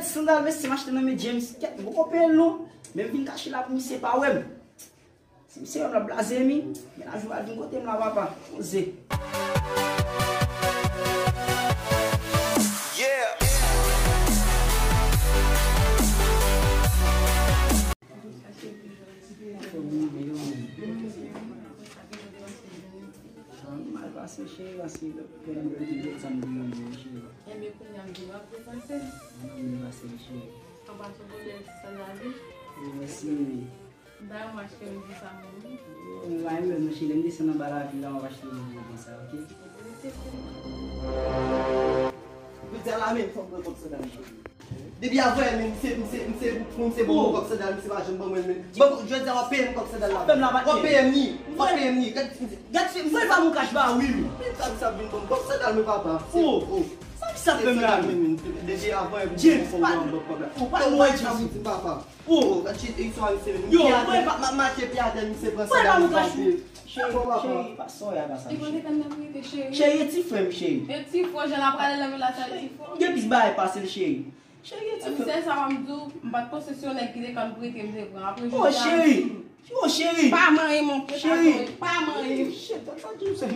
sandal mais si m'acheter dans mes James, vous comprenez nous, même vinn cacher là pour me c'est pas ouais. Si c'est on la blaser mi, mais la joie d'un côté me la va pas. Osez. Assim chega assim, querendo ver de outros amigos, chega. É meu cunhado de lá, porque vai ser. Não vai ser chega. Eu bato o mulher de salário. E assim, Dá uma acho que eu disse a mãe. não vai mesmo, chega nem descendo na barata, dá uma bastante de pensar, ok? Vous êtes la même forme de Coxodal. Depuis avant, c'est bon Coxodal, c'est pas je me je dis à payer Coxodal là. On paye ni, on paye ni. Vous voulez pas mon cache pas, oui. Ça vient comme Coxodal, mais papa. Oh, ça peut me la Depuis avant, Dieu, pas loin de papa. Oh, ils sont en yo, ma marché piaden, c'est pas ouais, ça. pas mon cache. Chérie, pas ça, y'a pas ça. E quando que não me deixei? Chérie, tu frère, chérie. Eu te for, já na praia da minha sala te for. Qu'est-ce qui va passer, chérie? Chérie, tu Você frère. sabe me do, mas possessão é que quando por tempo de après. Oh, chérie. Oh, chérie. Pas mãe, mon Chérie. Pas mãe. Shit, I thought you said.